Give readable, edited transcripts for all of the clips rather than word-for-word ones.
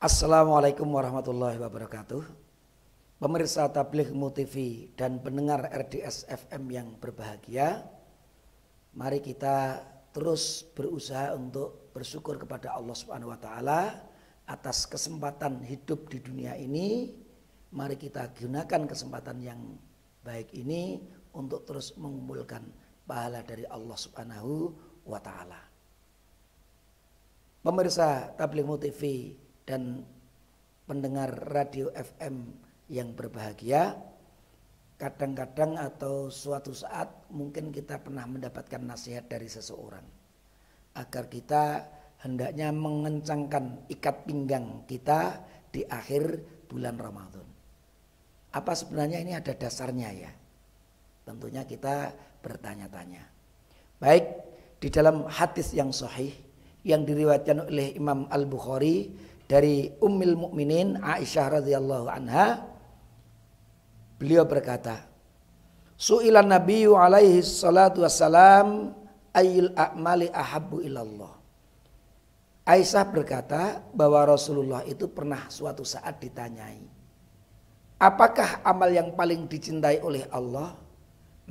Assalamualaikum warahmatullahi wabarakatuh. Pemirsa Tabligh MUTV dan pendengar RDS FM yang berbahagia, mari kita terus berusaha untuk bersyukur kepada Allah Subhanahu wa taala atas kesempatan hidup di dunia ini. Mari kita gunakan kesempatan yang baik ini untuk terus mengumpulkan pahala dari Allah Subhanahu wa taala. Pemirsa Tabligh MUTV dan pendengar radio FM yang berbahagia, kadang-kadang atau suatu saat mungkin kita pernah mendapatkan nasihat dari seseorang agar kita hendaknya mengencangkan ikat pinggang kita di akhir bulan Ramadan. Apa sebenarnya ini ada dasarnya ya? Tentunya kita bertanya-tanya. Baik, di dalam hadis yang sahih yang diriwayatkan oleh Imam Al-Bukhari dari Ummul Mukminin Aisyah radhiyallahu anha, beliau berkata, Su'ilan Nabiyyu alaihi salatu wassalam ayyul a'mali ahabbu ilallah. Aisyah berkata bahwa Rasulullah itu pernah suatu saat ditanyai, apakah amal yang paling dicintai oleh Allah?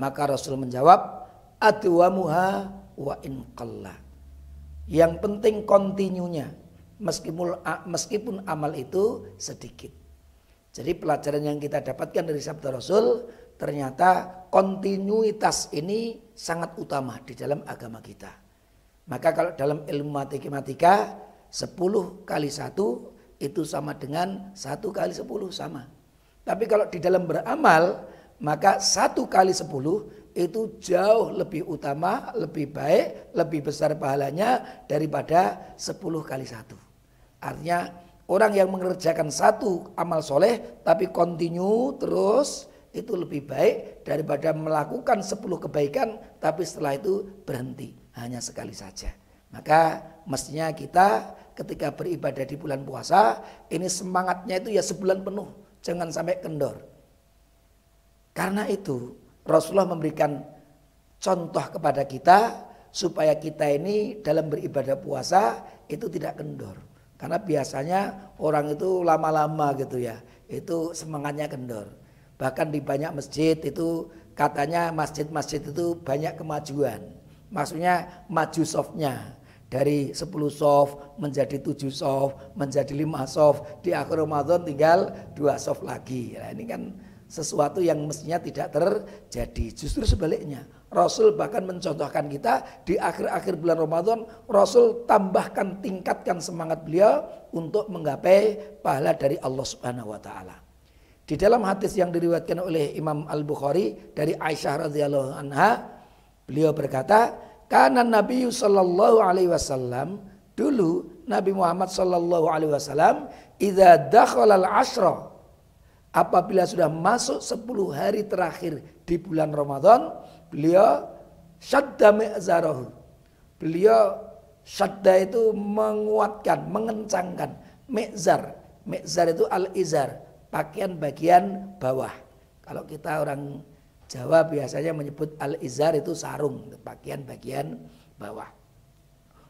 Maka Rasul menjawab, adwamuha wa in qalla. Yang penting kontinunya, meskipun amal itu sedikit. Jadi pelajaran yang kita dapatkan dari sabda Rasul, ternyata kontinuitas ini sangat utama di dalam agama kita. Maka kalau dalam ilmu matematika 10 kali 1 itu sama dengan 1 kali 10 sama. Tapi kalau di dalam beramal, maka 1 kali 10 itu jauh lebih utama, lebih baik, lebih besar pahalanya daripada 10 kali 1. Artinya orang yang mengerjakan satu amal soleh tapi continue terus itu lebih baik daripada melakukan 10 kebaikan tapi setelah itu berhenti hanya sekali saja. Maka mestinya kita ketika beribadah di bulan puasa ini semangatnya itu ya sebulan penuh, jangan sampai kendor. Karena itu Rasulullah memberikan contoh kepada kita supaya kita ini dalam beribadah puasa itu tidak kendor. Karena biasanya orang itu lama-lama gitu ya, itu semangatnya kendor. Bahkan di banyak masjid itu katanya masjid-masjid itu banyak kemajuan. Maksudnya maju softnya. Dari 10 soft menjadi 7 soft, menjadi 5 soft. Di akhir Ramadan tinggal 2 soft lagi. Nah, ini kan sesuatu yang mestinya tidak terjadi. Justru sebaliknya, Rasul bahkan mencontohkan kita di akhir-akhir bulan Ramadan, Rasul tambahkan, tingkatkan semangat beliau untuk menggapai pahala dari Allah Subhanahu wa taala. Di dalam hadis yang diriwayatkan oleh Imam Al-Bukhari dari Aisyah radhiyallahu anha, beliau berkata, "Kana Nabi sallallahu alaihi wasallam, dulu Nabi Muhammad sallallahu alaihi wasallam idza dakhala al-ashra, apabila sudah masuk 10 hari terakhir di bulan Ramadan, beliau syadda mi'zarahu. Beliau syadda itu menguatkan, mengencangkan. Mi'zar itu al-izar, pakaian bagian bawah. Kalau kita orang Jawa biasanya menyebut al-izar itu sarung, pakaian bagian bawah.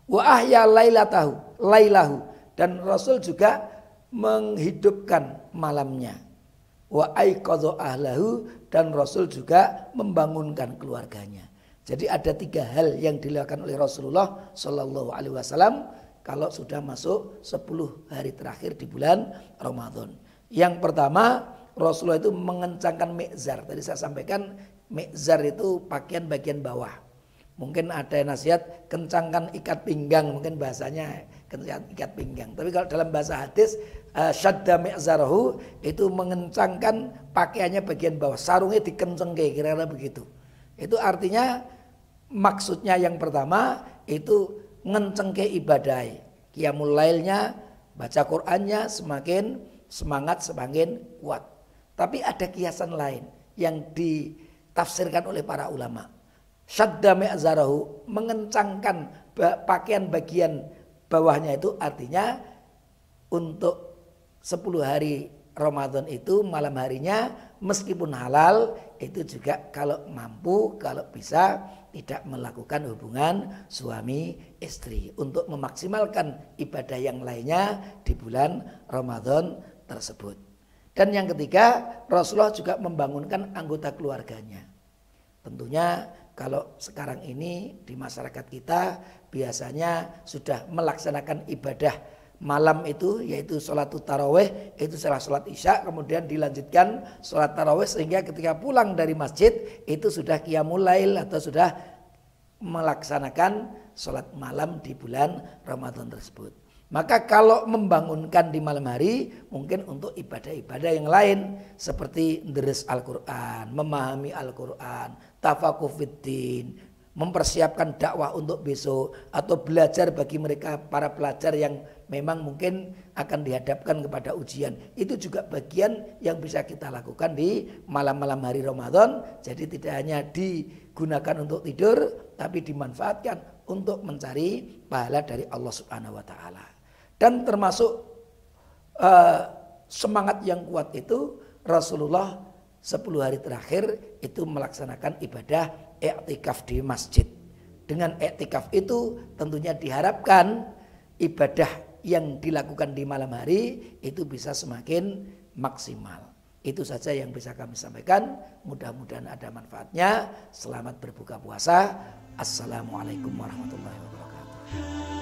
Wa ahya lailahu, dan Rasul juga menghidupkan malamnya. Wa aiqadha ahlahu, dan Rasul juga membangunkan keluarganya. Jadi ada 3 hal yang dilakukan oleh Rasulullah sallallahu alaihi wasallam kalau sudah masuk 10 hari terakhir di bulan Ramadan. Yang pertama, Rasulullah itu mengencangkan mi'zar. Tadi saya sampaikan mi'zar itu pakaian bagian bawah. Mungkin ada nasihat kencangkan ikat pinggang, mungkin bahasanya kencangkan ikat pinggang. Tapi kalau dalam bahasa hadis syadda mi'zarahu itu mengencangkan pakaiannya bagian bawah, sarungnya dikencengke, kira-kira begitu. Itu artinya maksudnya yang pertama itu ngencengke ibadah, qiyamul lailnya, baca Qur'annya semakin semangat, semakin kuat. Tapi ada kiasan lain yang ditafsirkan oleh para ulama. Syadda mi'zarahu, mengencangkan pakaian bagian bawahnya itu artinya untuk 10 hari Ramadan itu malam harinya meskipun halal itu juga kalau mampu, kalau bisa tidak melakukan hubungan suami istri untuk memaksimalkan ibadah yang lainnya di bulan Ramadan tersebut. Dan yang ketiga, Rasulullah juga membangunkan anggota keluarganya. Tentunya kalau sekarang ini di masyarakat kita biasanya sudah melaksanakan ibadah malam itu, yaitu sholat tarawih, itu setelah sholat isya kemudian dilanjutkan sholat tarawih, sehingga ketika pulang dari masjid itu sudah qiyamul lail atau sudah melaksanakan sholat malam di bulan Ramadan tersebut. Maka kalau membangunkan di malam hari mungkin untuk ibadah-ibadah yang lain seperti deres Al-Quran, memahami Al-Quran, tafakuh fiddin, mempersiapkan dakwah untuk besok, atau belajar bagi mereka para pelajar yang memang mungkin akan dihadapkan kepada ujian. Itu juga bagian yang bisa kita lakukan di malam-malam hari Ramadan. Jadi tidak hanya digunakan untuk tidur, tapi dimanfaatkan untuk mencari pahala dari Allah Subhanahu wa taala. Dan termasuk semangat yang kuat itu Rasulullah 10 hari terakhir itu melaksanakan ibadah i'tikaf di masjid. Dengan i'tikaf itu tentunya diharapkan ibadah yang dilakukan di malam hari itu bisa semakin maksimal. Itu saja yang bisa kami sampaikan. Mudah-mudahan ada manfaatnya. Selamat berbuka puasa. Assalamualaikum warahmatullahi wabarakatuh.